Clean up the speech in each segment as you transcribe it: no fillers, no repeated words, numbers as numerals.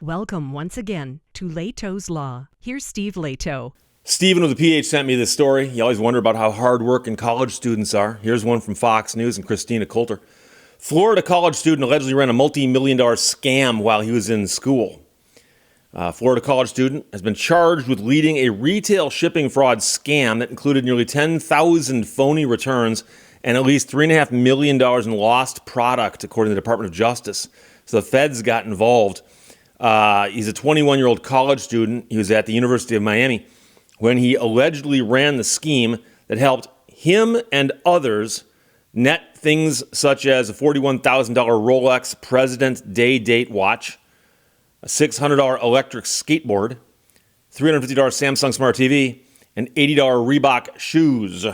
Welcome once again to Lehto's Law. Here's Steve Lehto. Stephen with a PH sent me this story. You always wonder about how hard-working college students are. Here's one from Fox News and Christina Coulter. Florida college student allegedly ran a multi-million-dollar scam while he was in school. Florida college student has been charged with leading a retail shipping fraud scam that included nearly 10,000 phony returns and at least $3.5 million in lost product, according to the Department of Justice. So the feds got involved. He's a 21-year-old college student. He was at the University of Miami when he allegedly ran the scheme that helped him and others net things such as a $41,000 Rolex President's Day date watch, a $600 electric skateboard, $350 Samsung Smart TV, and $80 Reebok shoes.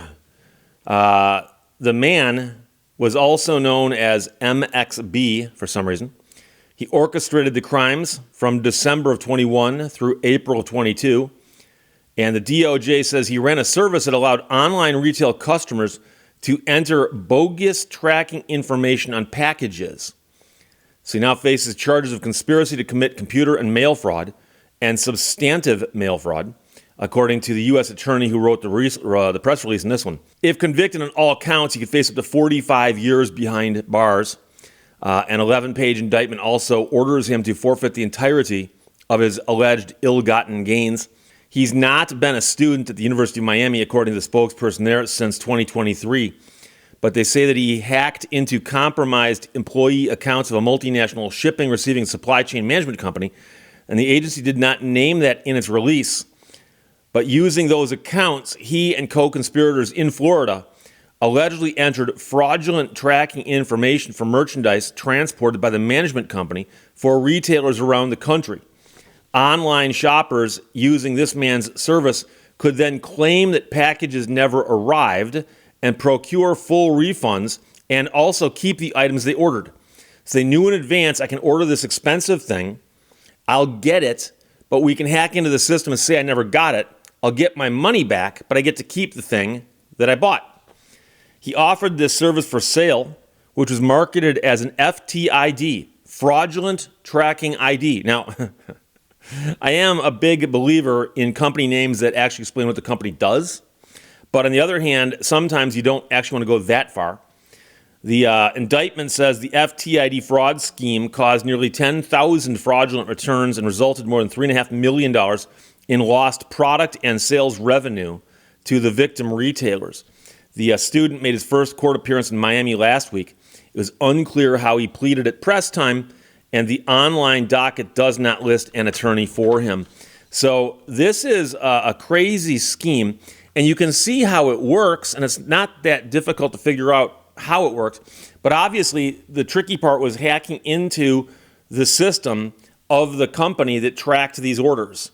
The man was also known as MXB for some reason. He orchestrated the crimes from December of 21 through April of 22. And the DOJ says he ran a service that allowed online retail customers to enter bogus tracking information on packages. So he now faces charges of conspiracy to commit computer and mail fraud and substantive mail fraud, according to the U.S. attorney who wrote the press release in this one. If convicted on all counts, he could face up to 45 years behind bars. An 11-page indictment also orders him to forfeit the entirety of his alleged ill-gotten gains. He's not been a student at the University of Miami, according to the spokesperson there, since 2023. But they say that he hacked into compromised employee accounts of a multinational shipping, receiving, supply chain management company, and the agency did not name that in its release. But using those accounts, he and co-conspirators in Florida allegedly entered fraudulent tracking information for merchandise transported by the management company for retailers around the country. Online shoppers using this man's service could then claim that packages never arrived and procure full refunds and also keep the items they ordered. So they knew in advance, I can order this expensive thing, I'll get it, but we can hack into the system and say I never got it. I'll get my money back, but I get to keep the thing that I bought. He offered this service for sale, which was marketed as an FTID, fraudulent tracking ID. Now, I am a big believer in company names that actually explain what the company does. But on the other hand, sometimes you don't actually want to go that far. The indictment says the FTID fraud scheme caused nearly 10,000 fraudulent returns and resulted in more than $3.5 million in lost product and sales revenue to the victim retailers. The student made his first court appearance in Miami last week. It was unclear how he pleaded at press time, and the online docket does not list an attorney for him. So this is a crazy scheme, and you can see how it works, and it's not that difficult to figure out how it works. But obviously, the tricky part was hacking into the system of the company that tracked these orders.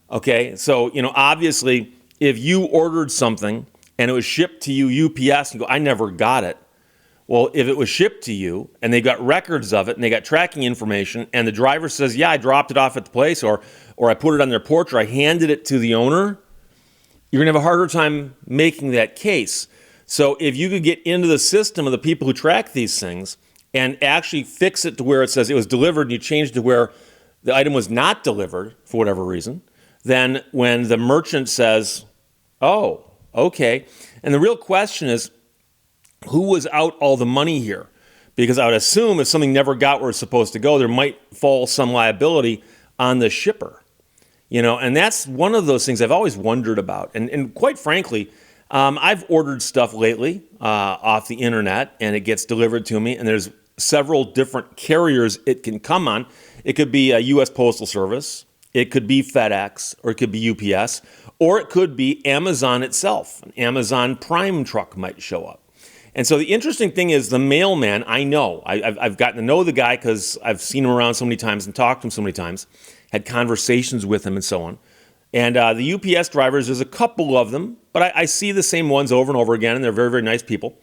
Okay, so, obviously, if you ordered something and it was shipped to you UPS and you go, I never got it. Well, if it was shipped to you and they got records of it and they got tracking information and the driver says, yeah, I dropped it off at the place or I put it on their porch or I handed it to the owner, you're going to have a harder time making that case. So if you could get into the system of the people who track these things and actually fix it to where it says it was delivered and you changed to where the item was not delivered for whatever reason, then when the merchant says, oh, okay. And the real question is, who was out all the money here? Because I would assume if something never got where it's supposed to go, there might fall some liability on the shipper. And that's one of those things I've always wondered about. And quite frankly, I've ordered stuff lately off the internet, and it gets delivered to me, and there's several different carriers it can come on. It could be a U.S. Postal Service, it could be FedEx, or it could be UPS, or it could be Amazon itself. An Amazon Prime truck might show up. And so the interesting thing is the mailman, I know. I've gotten to know the guy because I've seen him around so many times and talked to him so many times, had conversations with him and so on. And the UPS drivers, there's a couple of them, but I see the same ones over and over again, and they're very, very nice people.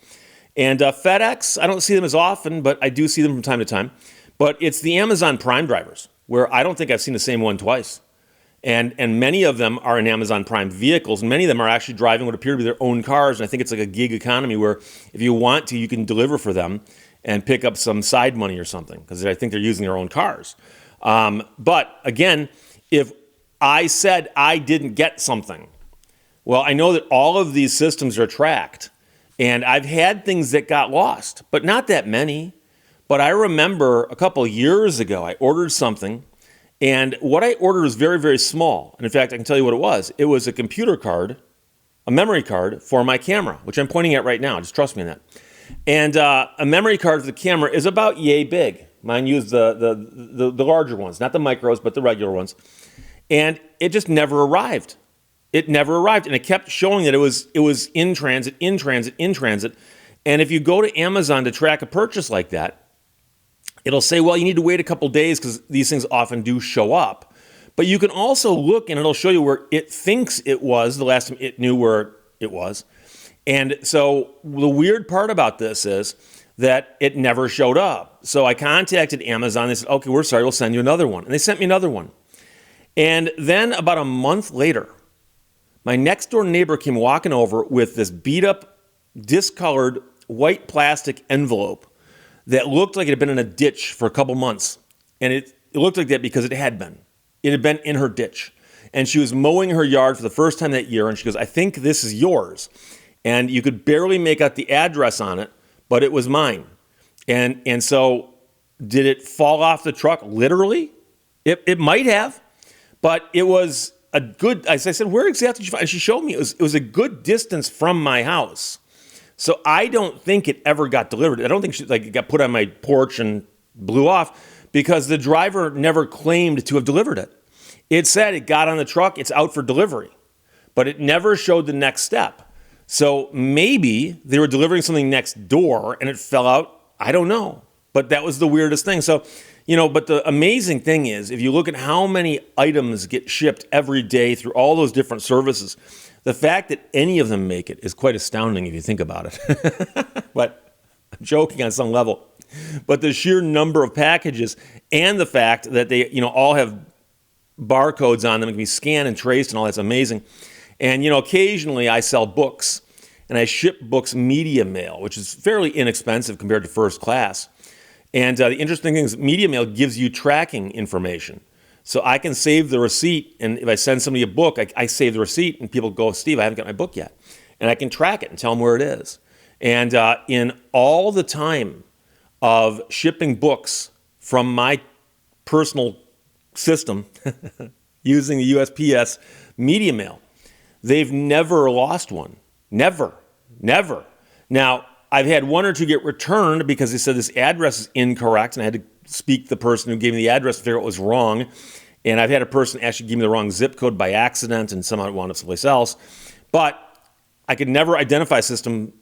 And FedEx, I don't see them as often, but I do see them from time to time. But it's the Amazon Prime drivers, where I don't think I've seen the same one twice. And many of them are in Amazon Prime vehicles, and many of them are actually driving what appear to be their own cars. And I think it's like a gig economy where if you want to, you can deliver for them and pick up some side money or something, because I think they're using their own cars. But again, if I said I didn't get something, well, I know that all of these systems are tracked. And I've had things that got lost, but not that many. But I remember a couple of years ago, I ordered something, and what I ordered was very, very small. And in fact, I can tell you what it was. It was a computer card, a memory card for my camera, which I'm pointing at right now. Just trust me on that. And a memory card for the camera is about yay big. Mine used the larger ones, not the micros, but the regular ones. And it just never arrived. It never arrived, and it kept showing that it was in transit, in transit, in transit. And if you go to Amazon to track a purchase like that, it'll say, well, you need to wait a couple days because these things often do show up. But you can also look, and it'll show you where it thinks it was the last time it knew where it was. And so the weird part about this is that it never showed up. So I contacted Amazon. They said, okay, we're sorry, we'll send you another one. And they sent me another one. And then about a month later, my next door neighbor came walking over with this beat up, discolored white plastic envelope that looked like it had been in a ditch for a couple months. And it looked like that because it had been. It had been in her ditch. And she was mowing her yard for the first time that year. And she goes, I think this is yours. And you could barely make out the address on it, but it was mine. And so did it fall off the truck? Literally? It might have, but it was a good, as I said, where exactly did you find it? She showed me it was a good distance from my house. So I don't think it ever got delivered. I don't think it got put on my porch and blew off because the driver never claimed to have delivered it. It said it got on the truck, it's out for delivery, but it never showed the next step. So maybe they were delivering something next door and it fell out. I don't know, but that was the weirdest thing. So, but the amazing thing is, if you look at how many items get shipped every day through all those different services, the fact that any of them make it is quite astounding if you think about it. But I'm joking on some level. But the sheer number of packages and the fact that they, all have barcodes on them, it can be scanned and traced and all that's amazing. And, occasionally I sell books and I ship books media mail, which is fairly inexpensive compared to first class. And the interesting thing is media mail gives you tracking information. So I can save the receipt, and if I send somebody a book, I save the receipt, and people go, Steve, I haven't got my book yet. And I can track it and tell them where it is. And in all the time of shipping books from my personal system using the USPS media mail, they've never lost one. Never. Now, I've had one or two get returned because they said this address is incorrect, and I had to speak to the person who gave me the address to figure out what was wrong. And I've had a person actually give me the wrong zip code by accident, and somehow it wound up someplace else. But I could never identify a situation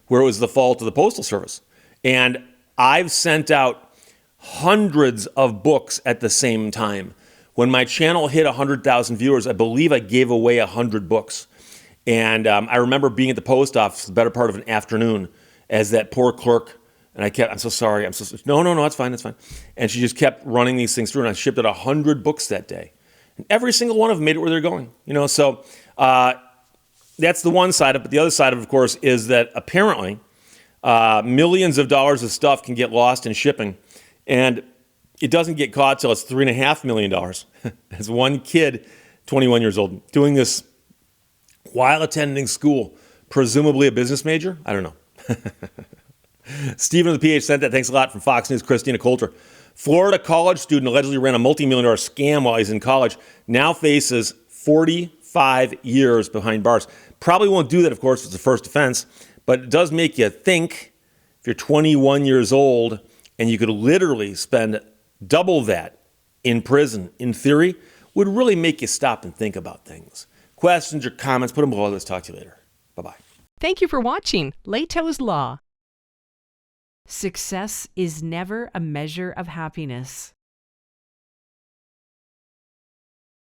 where it was the fault of the Postal Service. And I've sent out hundreds of books at the same time. When my channel hit 100,000 viewers, I believe I gave away 100 books. And I remember being at the post office the better part of an afternoon as that poor clerk, and I'm so sorry. No, it's fine. And she just kept running these things through, and I shipped out 100 books that day. And every single one of them made it where they're going. So that's the one side of it. But the other side of course, is that apparently millions of dollars of stuff can get lost in shipping. And it doesn't get caught till it's $3.5 million. As one kid, 21 years old, doing this while attending school, presumably a business major? I don't know. Stephen of the PH sent that. Thanks a lot from Fox News, Christina Coulter. Florida college student allegedly ran a multi-million-dollar scam while he's in college. Now faces 45 years behind bars. Probably won't do that, of course, if it's a first offense, but it does make you think if you're 21 years old and you could literally spend double that in prison, in theory, would really make you stop and think about things. Questions or comments, put them below. Let's talk to you later. Bye-bye. Thank you for watching Lehto's Law. Success is never a measure of happiness.